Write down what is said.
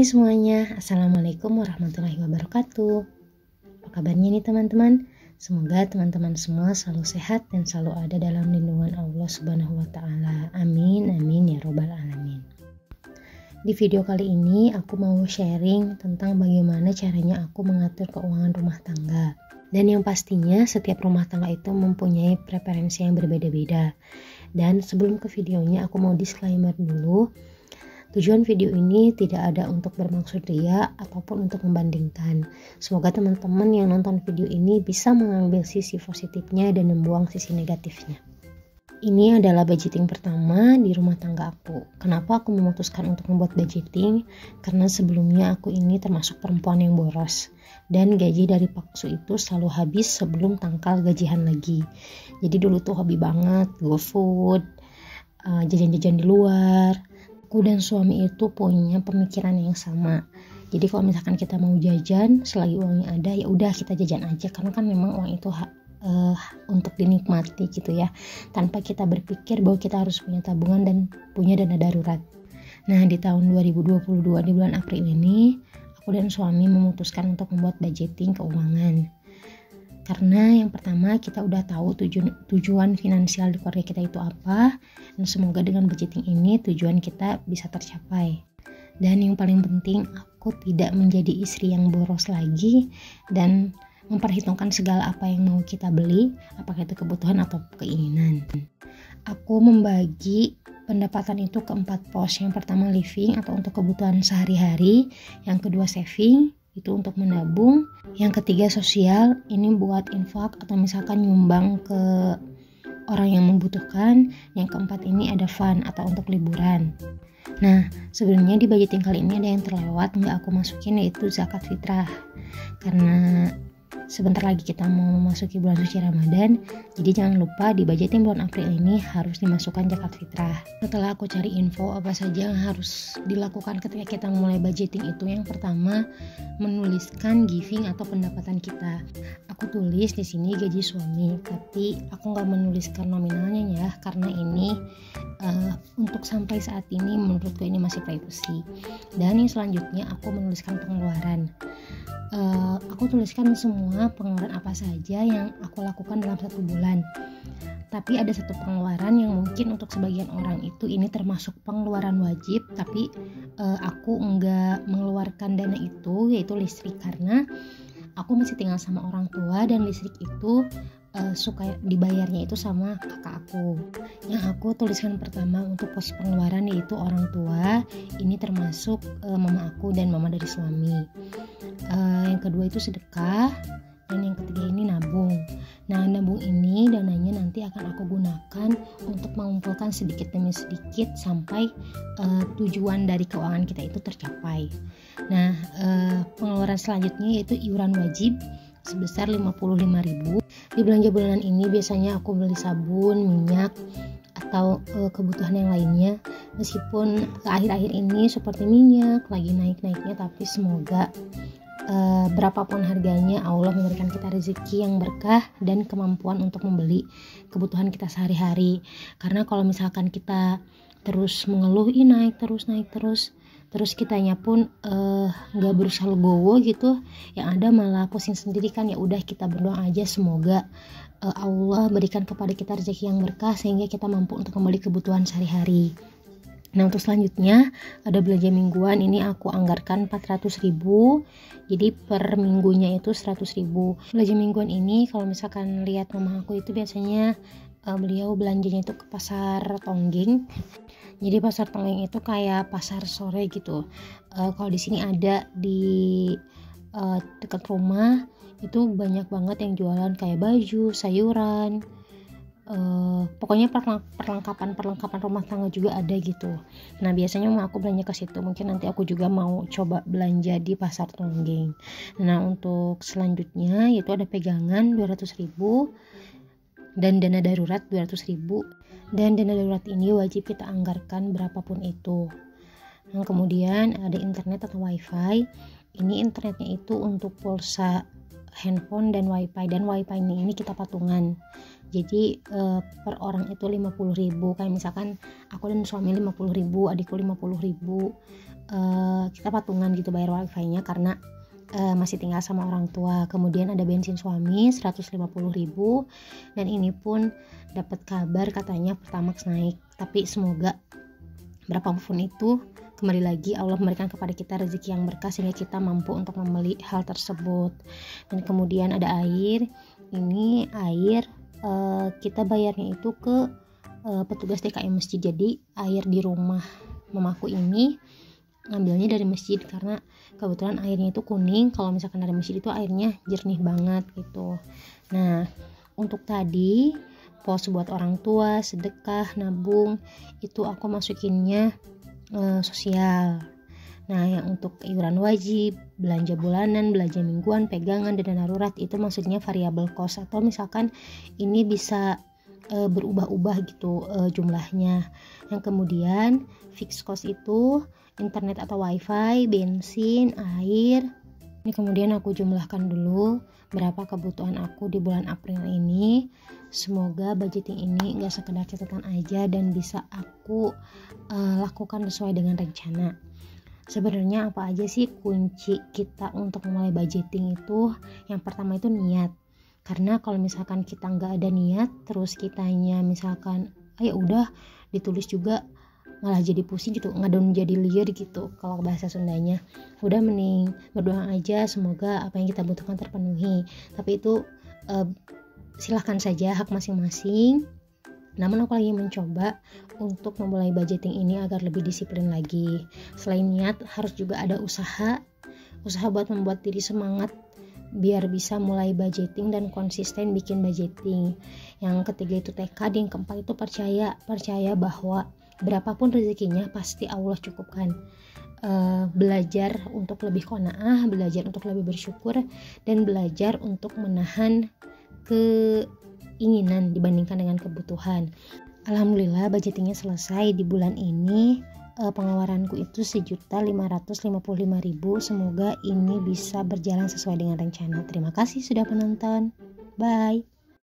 Hai semuanya, Assalamualaikum warahmatullahi wabarakatuh. Apa kabarnya nih teman-teman? Semoga teman-teman semua selalu sehat dan selalu ada dalam lindungan Allah Subhanahu wa Ta'ala. Amin, amin ya Robbal 'Alamin. Di video kali ini aku mau sharing tentang bagaimana caranya aku mengatur keuangan rumah tangga. Dan yang pastinya setiap rumah tangga itu mempunyai preferensi yang berbeda-beda. Dan sebelum ke videonya aku mau disclaimer dulu. Tujuan video ini tidak ada untuk bermaksud ria ataupun untuk membandingkan. Semoga teman-teman yang nonton video ini bisa mengambil sisi positifnya dan membuang sisi negatifnya. Ini adalah budgeting pertama di rumah tangga aku. Kenapa aku memutuskan untuk membuat budgeting? Karena sebelumnya aku ini termasuk perempuan yang boros. Dan gaji dari Paksu itu selalu habis sebelum tanggal gajian lagi. Jadi dulu tuh hobi banget GoFood, jajan-jajan di luar. Aku dan suami itu punya pemikiran yang sama. Jadi kalau misalkan kita mau jajan, selagi uangnya ada ya udah kita jajan aja, karena kan memang uang itu untuk dinikmati gitu ya, tanpa kita berpikir bahwa kita harus punya tabungan dan punya dana darurat. Nah, di tahun 2022 di bulan April ini, aku dan suami memutuskan untuk membuat budgeting keuangan. Karena yang pertama kita udah tahu tujuan finansial di keluarga kita itu apa, dan semoga dengan budgeting ini tujuan kita bisa tercapai. Dan yang paling penting, aku tidak menjadi istri yang boros lagi dan memperhitungkan segala apa yang mau kita beli, apakah itu kebutuhan atau keinginan. Aku membagi pendapatan itu ke 4 pos. Yang pertama living atau untuk kebutuhan sehari-hari, yang kedua saving, itu untuk menabung, yang ketiga sosial, ini buat infak atau misalkan nyumbang ke orang yang membutuhkan, yang keempat ini ada fun atau untuk liburan. Nah, sebenarnya di budgeting kali ini ada yang terlewat nggak aku masukin, yaitu zakat fitrah, karena sebentar lagi kita mau memasuki bulan suci Ramadan, jadi jangan lupa di budgeting bulan April ini harus dimasukkan zakat fitrah. Setelah aku cari info apa saja yang harus dilakukan ketika kita mulai budgeting itu, yang pertama menuliskan giving atau pendapatan kita. Aku tulis di sini gaji suami, tapi aku nggak menuliskan nominalnya ya, karena ini untuk sampai saat ini menurutku ini masih privacy. Dan yang selanjutnya aku menuliskan pengeluaran. Aku tuliskan semua pengeluaran apa saja yang aku lakukan dalam 1 bulan. Tapi ada satu pengeluaran yang mungkin untuk sebagian orang itu ini termasuk pengeluaran wajib, tapi aku enggak mengeluarkan dana itu, yaitu listrik, karena aku masih tinggal sama orang tua dan listrik itu suka dibayarnya itu sama kakak aku. Yang aku tuliskan pertama untuk pos pengeluaran yaitu orang tua, ini termasuk mama aku dan mama dari suami. Yang kedua itu sedekah, dan yang ketiga ini nabung. Nah, nabung ini dananya nanti akan aku gunakan untuk mengumpulkan sedikit demi sedikit sampai tujuan dari keuangan kita itu tercapai. Nah, pengeluaran selanjutnya yaitu iuran wajib sebesar 55.000. Di belanja bulanan ini biasanya aku beli sabun, minyak, atau kebutuhan yang lainnya. Meskipun akhir-akhir ini seperti minyak lagi naik-naiknya, tapi semoga berapapun harganya Allah memberikan kita rezeki yang berkah dan kemampuan untuk membeli kebutuhan kita sehari-hari. Karena kalau misalkan kita terus mengeluh naik terus kitanya pun nggak berusaha legowo gitu, yang ada malah pusing sendiri kan. Ya udah, kita berdoa aja semoga Allah berikan kepada kita rezeki yang berkah sehingga kita mampu untuk membeli kebutuhan sehari-hari. Nah, untuk selanjutnya ada belanja mingguan. Ini aku anggarkan 400.000, jadi per minggunya itu 100.000. Belanja mingguan ini kalau misalkan lihat mama aku itu biasanya beliau belanjanya itu ke pasar Tonggeng. Jadi pasar Tonggeng itu kayak pasar sore gitu. Kalau di sini ada di dekat rumah itu banyak banget yang jualan kayak baju, sayuran, pokoknya perlengkapan rumah tangga juga ada gitu. Nah, biasanya mau aku belanja ke situ. Mungkin nanti aku juga mau coba belanja di pasar Tonggeng. Nah, untuk selanjutnya yaitu ada pegangan 200.000 dan dana darurat 200.000. Dan dana darurat ini wajib kita anggarkan berapapun itu. Nah, kemudian ada internet atau wifi. Ini internetnya itu untuk pulsa handphone dan wifi, dan wifi ini kita patungan. Jadi per orang itu 50.000. Kayak misalkan aku dan suami 50.000, adikku 50.000. Kita patungan gitu bayar wifi-nya karena masih tinggal sama orang tua. Kemudian ada bensin suami 150.000, dan ini pun dapat kabar katanya Pertamax naik. Tapi semoga berapapun itu, kembali lagi Allah memberikan kepada kita rezeki yang berkah sehingga kita mampu untuk membeli hal tersebut. Dan kemudian ada air. Ini air kita bayarnya itu ke petugas DKM masjid. Jadi air di rumah mamaku ini ngambilnya dari masjid karena kebetulan airnya itu kuning. Kalau misalkan dari masjid itu airnya jernih banget gitu. Nah, untuk tadi pos buat orang tua, sedekah, nabung, itu aku masukinnya sosial. Nah, yang untuk iuran wajib, belanja bulanan, belanja mingguan, pegangan, dana darurat, itu maksudnya variable cost, atau misalkan ini bisa berubah-ubah gitu jumlahnya. Yang kemudian fixed cost itu internet atau wifi, bensin, air. Ini kemudian aku jumlahkan dulu berapa kebutuhan aku di bulan April ini. Semoga budgeting ini gak sekedar catatan aja dan bisa aku lakukan sesuai dengan rencana. Sebenarnya apa aja sih kunci kita untuk memulai budgeting itu? Yang pertama itu niat. Karena kalau misalkan kita nggak ada niat, terus kitanya misalkan ya udah ditulis juga malah jadi pusing gitu, ngadon jadi liar gitu kalau bahasa Sundanya. Udah mending berdoa aja semoga apa yang kita butuhkan terpenuhi. Tapi itu silahkan saja, hak masing-masing. Namun aku lagi mencoba untuk memulai budgeting ini agar lebih disiplin lagi. Selain niat, harus juga ada usaha buat membuat diri semangat biar bisa mulai budgeting dan konsisten bikin budgeting. Yang ketiga itu tekad, yang keempat itu percaya bahwa berapapun rezekinya pasti Allah cukupkan. Belajar untuk lebih qanaah, belajar untuk lebih bersyukur, dan belajar untuk menahan keinginan dibandingkan dengan kebutuhan. Alhamdulillah budgetingnya selesai di bulan ini. Pengeluaranku itu 1.555.000. Semoga ini bisa berjalan sesuai dengan rencana. Terima kasih sudah menonton. Bye.